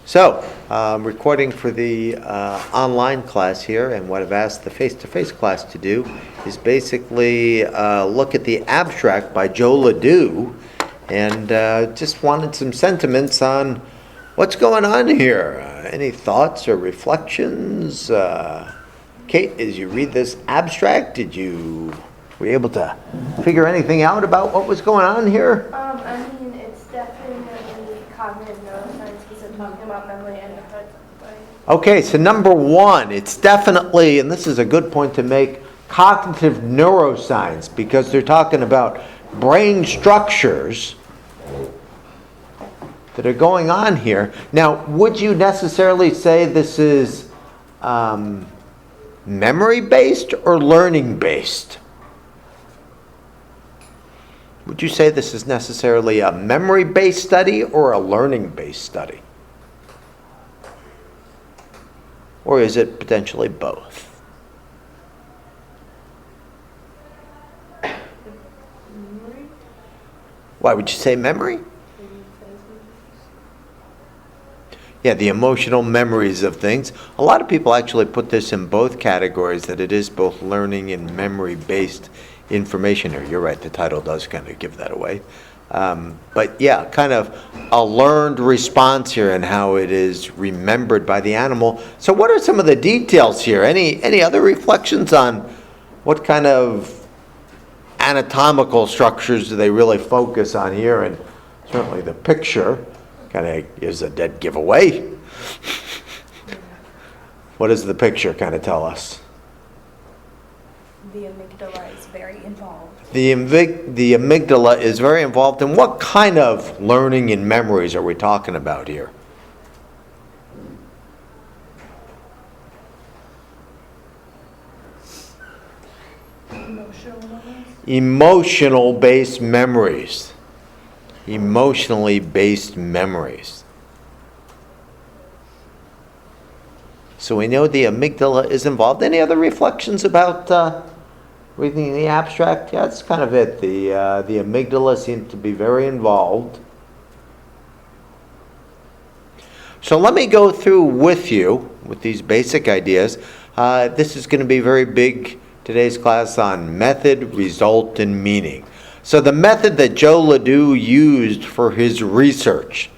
So, recording for the online class here, and what I've asked the face-to-face class to do is basically look at the abstract by Joe Ledoux, and just wanted some sentiments on what's going on here. Any thoughts or reflections? Kate, as you read this abstract, were you able to figure anything out about what was going on here? It's definitely cognitive neuroscience because I'm talking about memory and the parts of the brain. Okay, so number one, it's definitely, and this is a good point to make, cognitive neuroscience, because they're talking about brain structures that are going on here. Now, would you necessarily say this is memory-based or learning-based? Would you say this is necessarily a memory-based study or a learning-based study? Or is it potentially both? Memory? Why would you say memory? Yeah, the emotional memories of things. A lot of people actually put this in both categories, that it is both learning and memory-based information here. You're right, the title does kind of give that away. But yeah, kind of a learned response here and how it is remembered by the animal. So what are some of the details here? Any other reflections on what kind of anatomical structures do they really focus on here? And certainly the picture kind of is a dead giveaway. What does the picture kind of tell us? The amygdala is very involved. The amygdala is very involved. In what kind of learning and memories are we talking about here? Emotional memories? Emotional-based memories. Emotionally based memories. So we know the amygdala is involved. Any other reflections about reading the abstract? Yeah, that's kind of it. The amygdala seems to be very involved. So let me go through with you with these basic ideas. This is going to be very big, today's class, on method, result, and meaning. So the method that Joe Ledoux used for his research,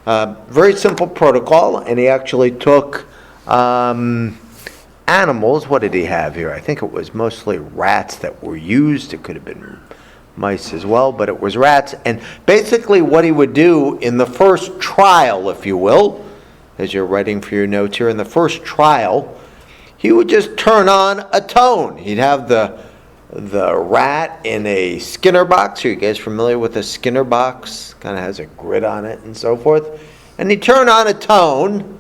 very simple protocol, and he actually took animals. What did he have here? I think it was mostly rats that were used. It could have been mice as well, but it was rats. And basically what he would do in the first trial, if you will, as you're writing for your notes here, in the first trial, he would just turn on a tone. He'd have the rat in a Skinner box. Are you guys familiar with a Skinner box? Kind of has a grid on it and so forth. And he'd turn on a tone.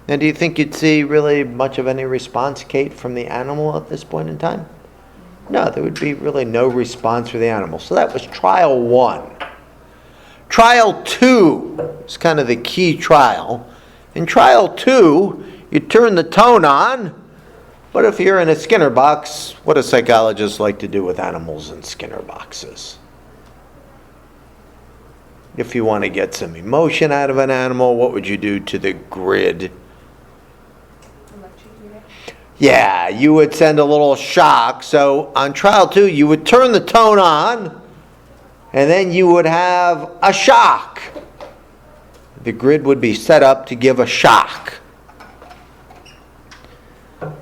And do you think you'd see really much of any response, Kate, from the animal at this point in time? No, there would be really no response for the animal. So that was trial one. Trial two is kind of the key trial. In trial two, you turn the tone on. But if you're in a Skinner box, what do psychologists like to do with animals in Skinner boxes? If you want to get some emotion out of an animal, what would you do to the grid? Yeah, you would send a little shock. So on trial two, you would turn the tone on, and then you would have a shock. The grid would be set up to give a shock.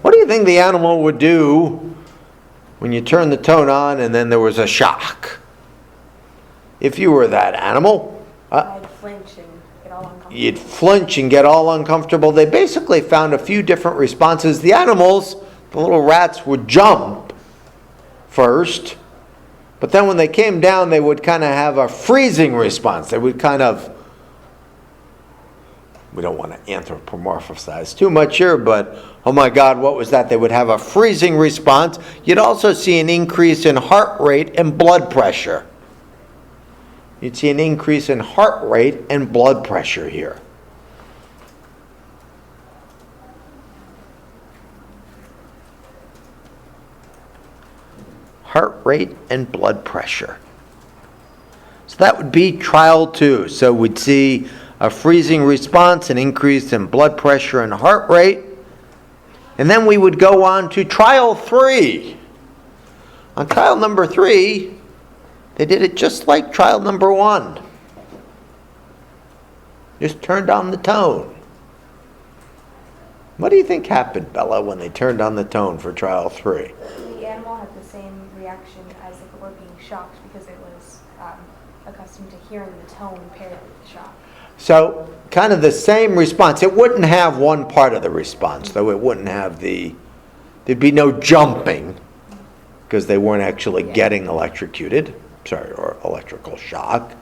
What do you think the animal would do when you turn the tone on and then there was a shock? If you were that animal, I'd flinch and get all uncomfortable. You'd flinch and get all uncomfortable. They basically found a few different responses. The animals, the little rats, would jump first, but then when they came down, they would kind of have a freezing response. They would kind of, we don't want to anthropomorphize too much here, but oh my God, what was that? They would have a freezing response. You'd also see an increase in heart rate and blood pressure. You'd see an increase in heart rate and blood pressure here. Heart rate and blood pressure. So that would be trial two. So we'd see a freezing response, an increase in blood pressure and heart rate. And then we would go on to trial 3. On trial number 3, they did it just like trial number 1. Just turned on the tone. What do you think happened, Bella, when they turned on the tone for trial 3? The animal had the same reaction as if it were being shocked because it was accustomed to hearing the tone paired with the shock. So, kind of the same response. It wouldn't have one part of the response, though. It wouldn't have there'd be no jumping because they weren't actually getting electrocuted, or electrical shock.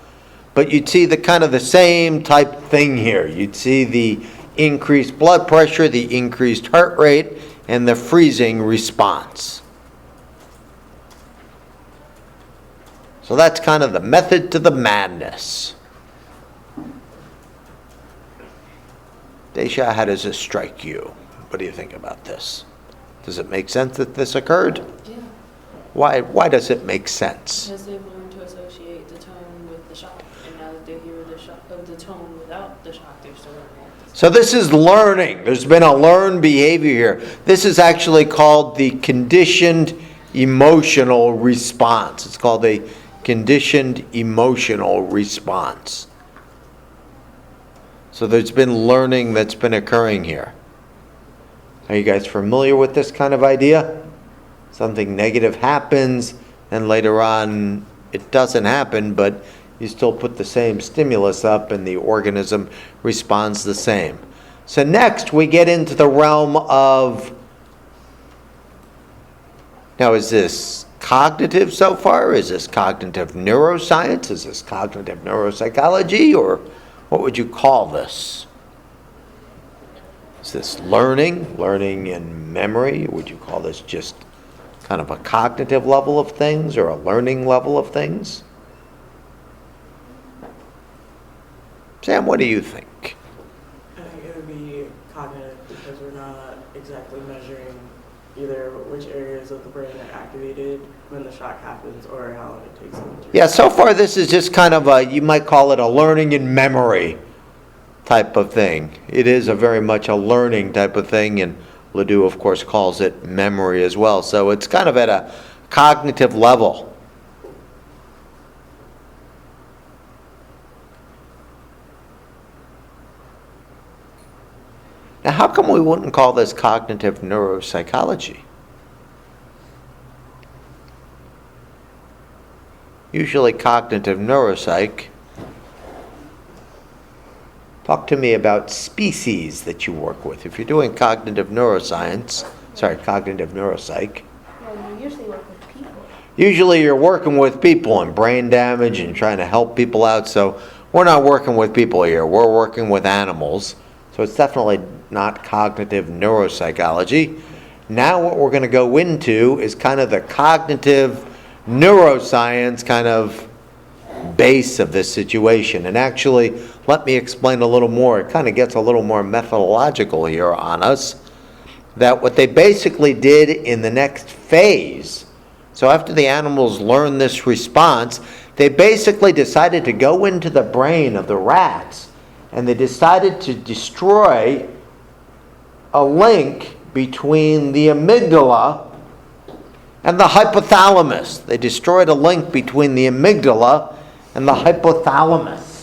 But you'd see the kind of the same type thing here. You'd see the increased blood pressure, the increased heart rate, and the freezing response. So that's kind of the method to the madness. Desha, how does this strike you? What do you think about this? Does it make sense that this occurred? Yeah, Why does it make sense? because they've learned to associate the tone with the shock, and now that they hear the shock of the tone without the shock, they're still learning. So this is learning. There's been a learned behavior here. This is actually called the conditioned emotional response. It's called a conditioned emotional response. So there's been learning that's been occurring here. Are you guys familiar with this kind of idea? Something negative happens, and later on it doesn't happen, but you still put the same stimulus up and the organism responds the same. So next we get into the realm of, now is this cognitive so far? Is this cognitive neuroscience? Is this cognitive neuropsychology? Or what would you call this? Is this learning and memory? Would you call this just kind of a cognitive level of things or a learning level of things? Sam, what do you think? I think it would be cognitive because we're not exactly measuring either which areas of the brain are activated when the shock happens or how long it takes them to. Yeah, so far this is just kind of a, you might call it a learning and memory type of thing. It is a very much a learning type of thing, and Ledoux, of course, calls it memory as well. So it's kind of at a cognitive level. Now, how come we wouldn't call this cognitive neuropsychology? Usually cognitive neuropsych. Talk to me about species that you work with. If you're doing cognitive neuropsych. Well, you usually work with people. Usually you're working with people and brain damage and trying to help people out. So we're not working with people here. We're working with animals. So it's definitely not cognitive neuropsychology. Now what we're going to go into is kind of the cognitive neuroscience kind of base of this situation. And actually, let me explain a little more. It kind of gets a little more methodological here on us. That what they basically did in the next phase, so after the animals learned this response, they basically decided to go into the brain of the rats, and they decided to destroy a link between the amygdala and the hypothalamus. They destroyed a link between the amygdala and the hypothalamus.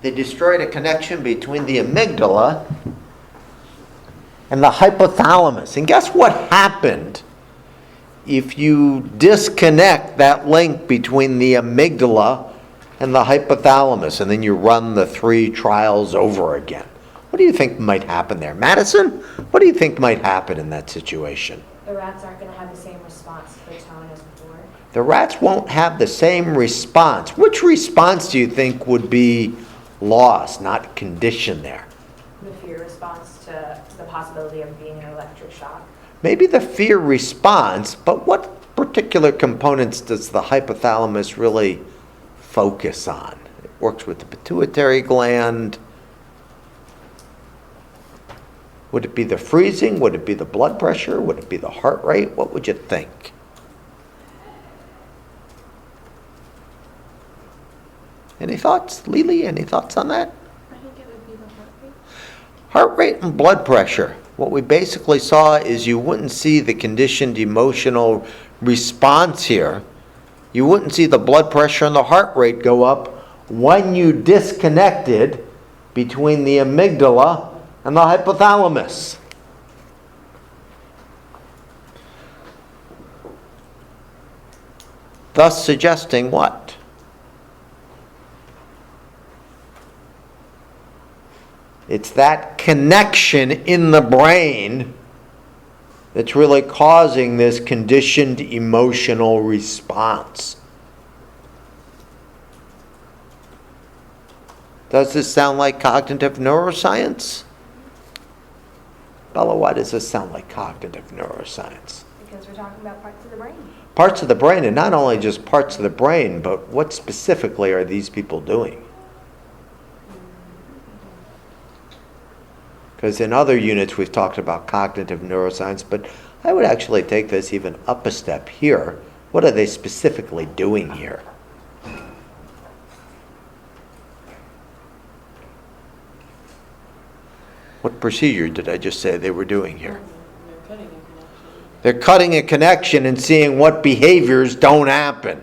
They destroyed a connection between the amygdala and the hypothalamus. And guess what happened if you disconnect that link between the amygdala and the hypothalamus, and then you run the 3 trials over again? What do you think might happen there? Madison, what do you think might happen in that situation? The rats aren't going to have the same response to the tone as before. The rats won't have the same response. Which response do you think would be lost, not conditioned there? The fear response to the possibility of being an electric shock. maybe the fear response, but what particular components does the hypothalamus really focus on? It works with the pituitary gland. Would it be the freezing? Would it be the blood pressure? Would it be the heart rate? What would you think? Any thoughts? Lily, any thoughts on that? I think it would be the heart rate. Heart rate and blood pressure. What we basically saw is you wouldn't see the conditioned emotional response here. You wouldn't see the blood pressure and the heart rate go up when you disconnected between the amygdala and the hypothalamus. Thus suggesting what? It's that connection in the brain that's really causing this conditioned emotional response. Does this sound like cognitive neuroscience? Bella, why does this sound like cognitive neuroscience? Because we're talking about parts of the brain. Parts of the brain, and not only just parts of the brain, but what specifically are these people doing? Because in other units we've talked about cognitive neuroscience, but I would actually take this even up a step here. What are they specifically doing here? What procedure did I just say they were doing here? They're cutting a connection. They're cutting a connection and seeing what behaviors don't happen.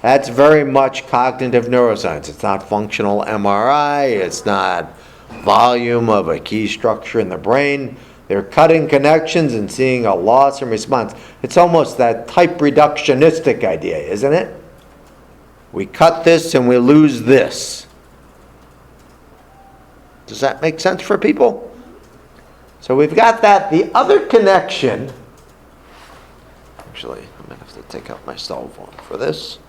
That's very much cognitive neuroscience. It's not functional MRI. It's not volume of a key structure in the brain. They're cutting connections and seeing a loss in response. It's almost that type reductionistic idea, isn't it? We cut this and we lose this. Does that make sense for people? So we've got that. The other connection, actually, I'm going to have to take out my cell phone for this.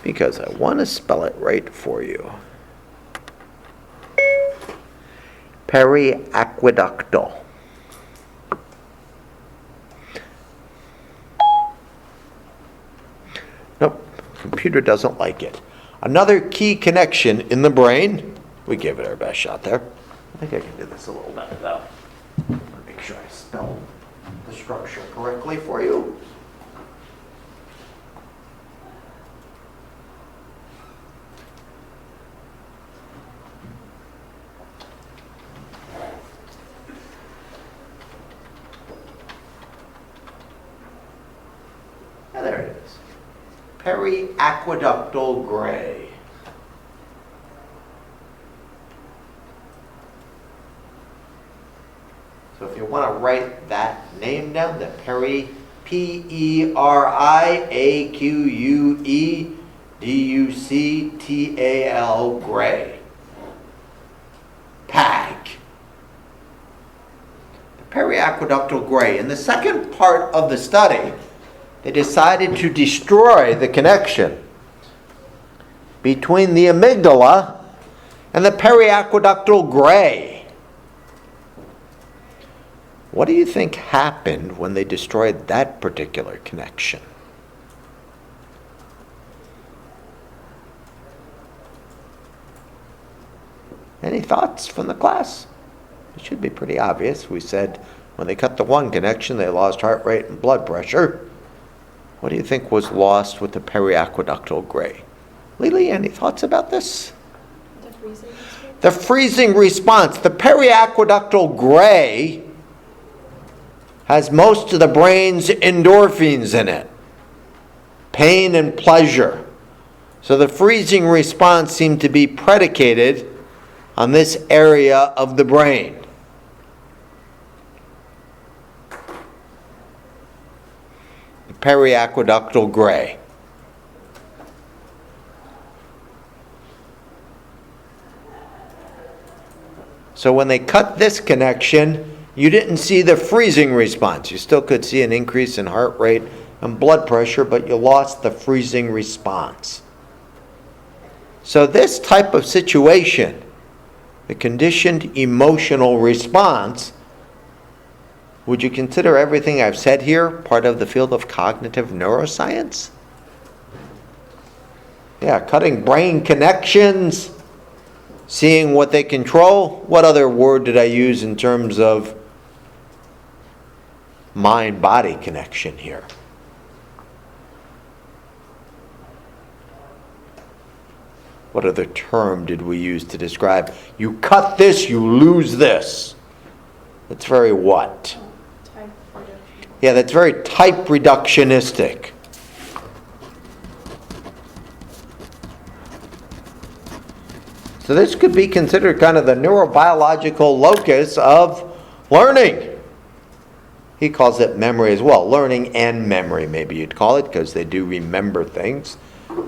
Because I want to spell it right for you. Periaqueductal. Nope, computer doesn't like it. Another key connection in the brain. We gave it our best shot there. I think I can do this a little better though. I want to make sure I spell the structure correctly for you. There it is. Periaqueductal gray. So if you want to write that name down, the Periaqueductal gray. PAG. The periaqueductal gray. In the second part of the study, they decided to destroy the connection between the amygdala and the periaqueductal gray. What do you think happened when they destroyed that particular connection? Any thoughts from the class? It should be pretty obvious. We said when they cut the one connection, they lost heart rate and blood pressure. What do you think was lost with the periaqueductal gray? Lily, any thoughts about this? The freezing response? The freezing response. The periaqueductal gray has most of the brain's endorphins in it. Pain and pleasure. So the freezing response seemed to be predicated on this area of the brain. Periaqueductal gray. So when they cut this connection, you didn't see the freezing response. You still could see an increase in heart rate and blood pressure, but you lost the freezing response. So this type of situation, the conditioned emotional response, would you consider everything I've said here part of the field of cognitive neuroscience? Yeah, cutting brain connections, seeing what they control. What other word did I use in terms of mind-body connection here? What other term did we use to describe, you cut this, you lose this? That's very what? Type reduction. Yeah, that's very type reductionistic. So this could be considered kind of the neurobiological locus of learning. He calls it memory as well. Learning and memory, maybe you'd call it, because they do remember things.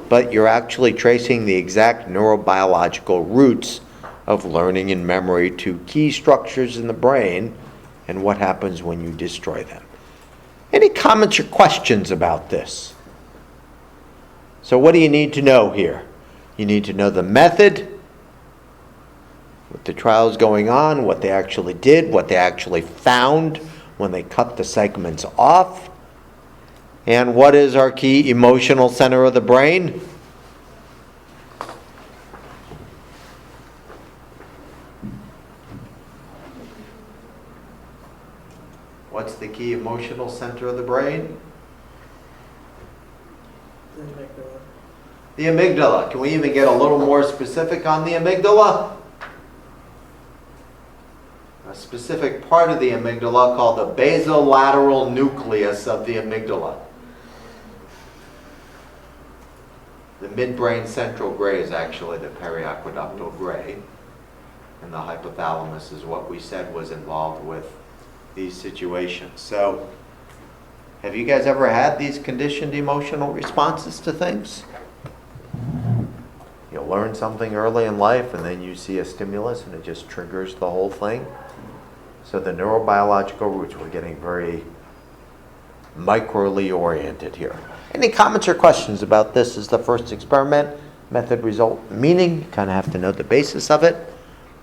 But you're actually tracing the exact neurobiological roots of learning and memory to key structures in the brain and what happens when you destroy them. Any comments or questions about this? So what do you need to know here? You need to know the method, what the trial's going on, what they actually did, what they actually found when they cut the segments off, and what is our key emotional center of the brain? What's the key emotional center of the brain? The amygdala. The amygdala. Can we even get a little more specific on the amygdala? A specific part of the amygdala called the basolateral nucleus of the amygdala. The midbrain central gray is actually the periaqueductal gray, and the hypothalamus is what we said was involved with these situations. So, have you guys ever had these conditioned emotional responses to things? You learn something early in life and then you see a stimulus and it just triggers the whole thing. So the neurobiological roots, we're getting very microly oriented here. Any comments or questions about this as the first experiment? Method, result, meaning. Kind of have to know the basis of it.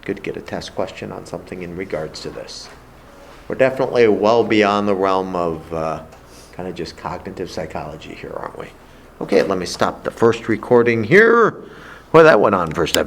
Could get a test question on something in regards to this. We're definitely well beyond the realm of kind of just cognitive psychology here, aren't we? Okay, let me stop the first recording here. Well, that went on for 7